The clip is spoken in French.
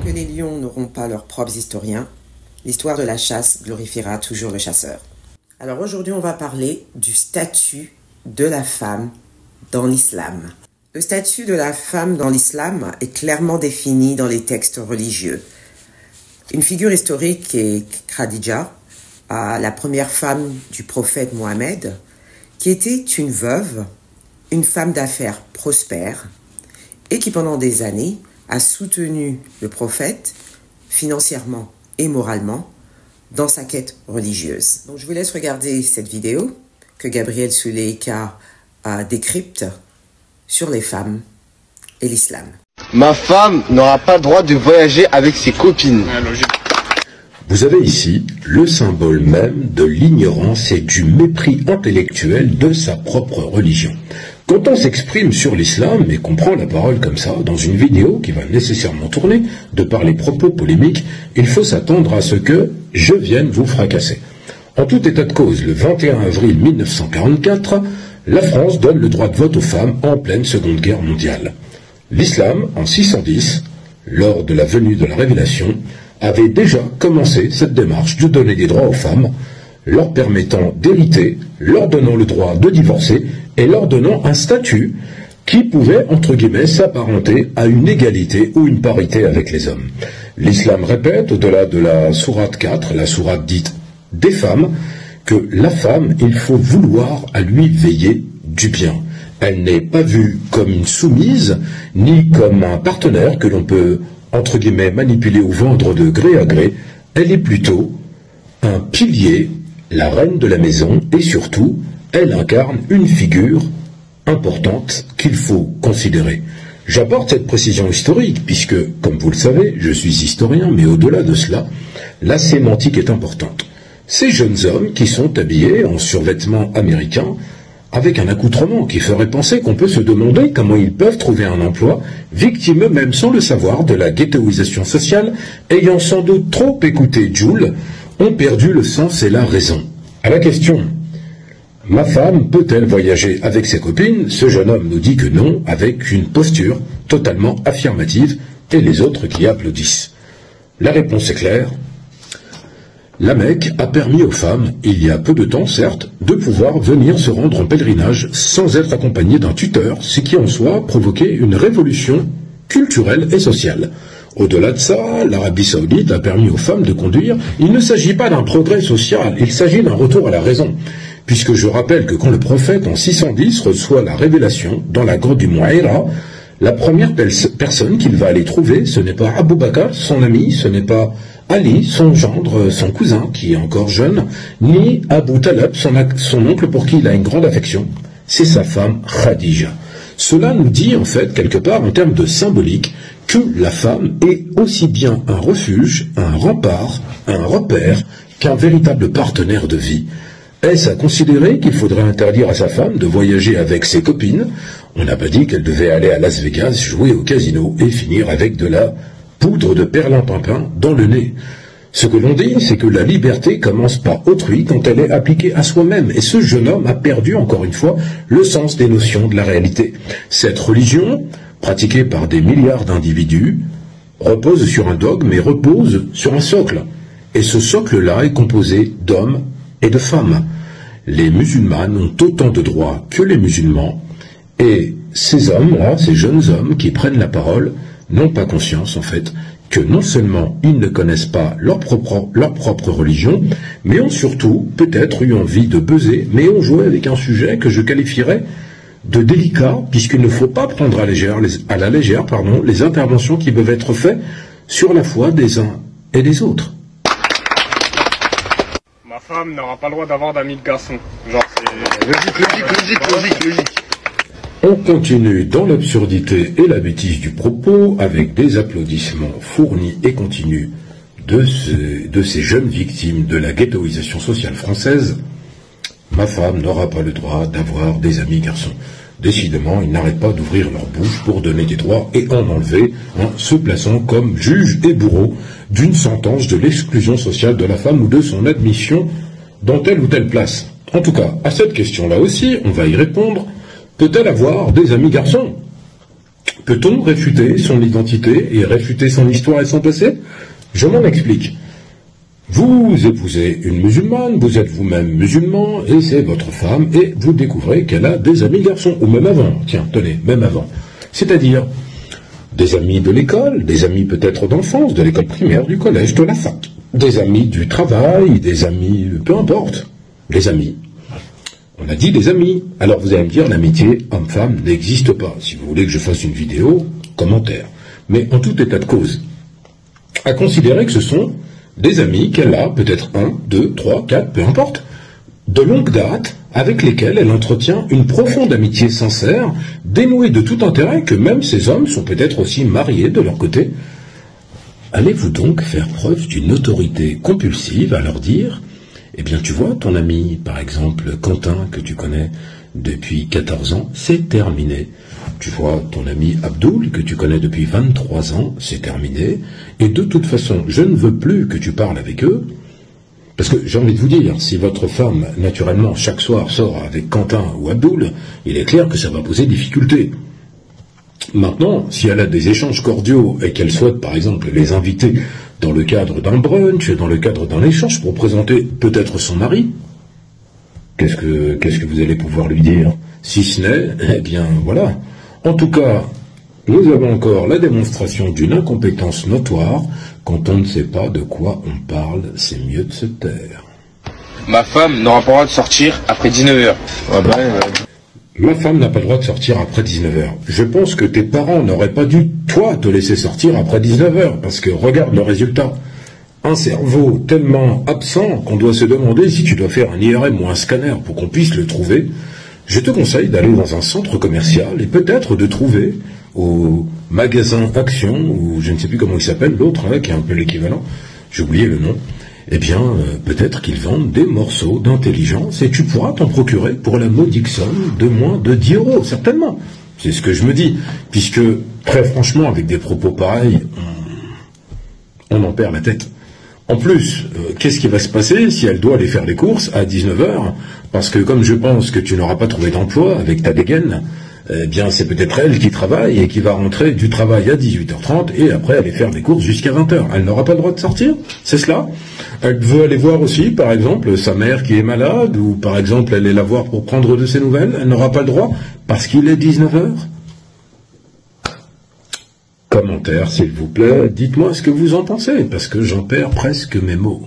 que les lions n'auront pas leurs propres historiens, l'histoire de la chasse glorifiera toujours le chasseur. Alors aujourd'hui, on va parler du statut de la femme dans l'islam. Le statut de la femme dans l'islam est clairement défini dans les textes religieux. Une figure historique est Khadija, la première femme du prophète Mohammed, qui était une veuve, une femme d'affaires prospère, et qui pendant des années a soutenu le prophète financièrement et moralement dans sa quête religieuse. Donc je vous laisse regarder cette vidéo que Gabriel Suleika décrypte sur les femmes et l'islam. Ma femme n'aura pas le droit de voyager avec ses copines. Vous avez ici le symbole même de l'ignorance et du mépris intellectuel de sa propre religion. Quand on s'exprime sur l'islam et qu'on prend la parole comme ça, dans une vidéo qui va nécessairement tourner, de par les propos polémiques, il faut s'attendre à ce que je vienne vous fracasser. En tout état de cause, le 21 avril 1944, la France donne le droit de vote aux femmes en pleine Seconde Guerre mondiale. L'islam, en 610, lors de la venue de la Révélation, avait déjà commencé cette démarche de donner des droits aux femmes, leur permettant d'hériter, leur donnant le droit de divorcer et leur donnant un statut qui pouvait, entre guillemets, s'apparenter à une égalité ou une parité avec les hommes. L'islam répète, au-delà de la sourate 4, la sourate dite des femmes, que la femme, il faut vouloir à lui veiller du bien. Elle n'est pas vue comme une soumise, ni comme un partenaire que l'on peut, entre guillemets, manipuler ou vendre de gré à gré. Elle est plutôt un pilier, la reine de la maison, et surtout, elle incarne une figure importante qu'il faut considérer. J'apporte cette précision historique, puisque, comme vous le savez, je suis historien, mais au-delà de cela, la sémantique est importante. Ces jeunes hommes qui sont habillés en survêtements américains, avec un accoutrement qui ferait penser qu'on peut se demander comment ils peuvent trouver un emploi, victimes eux-mêmes sans le savoir de la ghettoisation sociale, ayant sans doute trop écouté Joule, ont perdu le sens et la raison. À la question « Ma femme peut-elle voyager avec ses copines ?» ce jeune homme nous dit que non, avec une posture totalement affirmative, et les autres qui applaudissent. La réponse est claire. La Mecque a permis aux femmes, il y a peu de temps certes, de pouvoir venir se rendre en pèlerinage sans être accompagnées d'un tuteur, ce qui en soi a provoqué une révolution culturelle et sociale. Au-delà de ça, l'Arabie Saoudite a permis aux femmes de conduire. Il ne s'agit pas d'un progrès social, il s'agit d'un retour à la raison. Puisque je rappelle que quand le prophète en 610 reçoit la révélation dans la grotte du Mouaïra, la première personne qu'il va aller trouver, ce n'est pas Abou Bakr, son ami, ce n'est pas Ali, son gendre, son cousin, qui est encore jeune, ni Abu Talab, son oncle pour qui il a une grande affection, c'est sa femme Khadija. Cela nous dit en fait, quelque part, en termes de symbolique, que la femme est aussi bien un refuge, un rempart, un repère, qu'un véritable partenaire de vie. Est-ce à considérer qu'il faudrait interdire à sa femme de voyager avec ses copines? On n'a pas dit qu'elle devait aller à Las Vegas, jouer au casino et finir avec de la poudre de perlimpinpin dans le nez. Ce que l'on dit, c'est que la liberté commence par autrui quand elle est appliquée à soi-même. Et ce jeune homme a perdu, encore une fois, le sens des notions de la réalité. Cette religion, pratiquée par des milliards d'individus, repose sur un dogme et repose sur un socle. Et ce socle-là est composé d'hommes et de femmes. Les musulmanes ont autant de droits que les musulmans. Et ces hommes-là, ces jeunes hommes qui prennent la parole, n'ont pas conscience, en fait, que non seulement ils ne connaissent pas leur propre religion, mais ont surtout peut-être eu envie de buzzer, mais ont joué avec un sujet que je qualifierais de délicat, puisqu'il ne faut pas prendre à la légère les interventions qui peuvent être faites sur la foi des uns et des autres. Ma femme n'aura pas le droit d'avoir d'amis de garçons. Genre, c'est Logique. On continue dans l'absurdité et la bêtise du propos avec des applaudissements fournis et continus de ces jeunes victimes de la ghettoisation sociale française. Ma femme n'aura pas le droit d'avoir des amis garçons. Décidément, ils n'arrêtent pas d'ouvrir leur bouche pour donner des droits et en enlever, en se plaçant comme juge et bourreau d'une sentence de l'exclusion sociale de la femme ou de son admission dans telle ou telle place. En tout cas, à cette question-là aussi, on va y répondre. Peut-elle avoir des amis garçons? Peut-on réfuter son identité et réfuter son histoire et son passé? Je m'en explique. Vous épousez une musulmane, vous êtes vous-même musulman, et c'est votre femme, et vous découvrez qu'elle a des amis garçons, ou même avant, tiens, tenez, même avant. C'est-à-dire des amis de l'école, des amis peut-être d'enfance, de l'école primaire, du collège, de la fac, des amis du travail, des amis, peu importe, des amis. On a dit des amis. Alors vous allez me dire, l'amitié homme-femme n'existe pas. Si vous voulez que je fasse une vidéo, commentaire. Mais en tout état de cause, à considérer que ce sont des amis qu'elle a, peut-être 1, 2, 3, 4, peu importe, de longue date, avec lesquels elle entretient une profonde amitié sincère, dénouée de tout intérêt, que même ces hommes sont peut-être aussi mariés de leur côté. Allez-vous donc faire preuve d'une autorité compulsive à leur dire, eh bien tu vois, ton ami, par exemple, Quentin, que tu connais depuis 14 ans, c'est terminé. Tu vois, ton ami Abdoul, que tu connais depuis 23 ans, c'est terminé. Et de toute façon, je ne veux plus que tu parles avec eux. Parce que j'ai envie de vous dire, si votre femme, naturellement, chaque soir sort avec Quentin ou Abdoul, il est clair que ça va poser difficulté. Maintenant, si elle a des échanges cordiaux et qu'elle souhaite, par exemple, les inviter dans le cadre d'un brunch, dans le cadre d'un échange pour présenter peut-être son mari, qu'est-ce que vous allez pouvoir lui dire? Si ce n'est, eh bien, voilà. En tout cas, nous avons encore la démonstration d'une incompétence notoire. Quand on ne sait pas de quoi on parle, c'est mieux de se taire. Ma femme n'aura pas le droit de sortir après 19h. Ma femme n'a pas le droit de sortir après 19h. Je pense que tes parents n'auraient pas dû, toi, te laisser sortir après 19h, parce que regarde le résultat. Un cerveau tellement absent qu'on doit se demander si tu dois faire un IRM ou un scanner pour qu'on puisse le trouver. Je te conseille d'aller dans un centre commercial et peut-être de trouver au magasin Action, ou je ne sais plus comment il s'appelle, l'autre, hein, qui est un peu l'équivalent, j'ai oublié le nom, eh bien, peut-être qu'ils vendent des morceaux d'intelligence et tu pourras t'en procurer pour la modique somme de moins de 10 €, certainement. C'est ce que je me dis, puisque, très franchement, avec des propos pareils, on en perd la tête. En plus, qu'est-ce qui va se passer si elle doit aller faire les courses à 19h? Parce que comme je pense que tu n'auras pas trouvé d'emploi avec ta dégaine, eh bien c'est peut-être elle qui travaille et qui va rentrer du travail à 18h30 et après aller faire des courses jusqu'à 20h. Elle n'aura pas le droit de sortir, c'est cela. Elle veut aller voir aussi, par exemple, sa mère qui est malade, ou par exemple, aller la voir pour prendre de ses nouvelles. Elle n'aura pas le droit parce qu'il est 19h. Commentaire, s'il vous plaît. Dites-moi ce que vous en pensez, parce que j'en perds presque mes mots.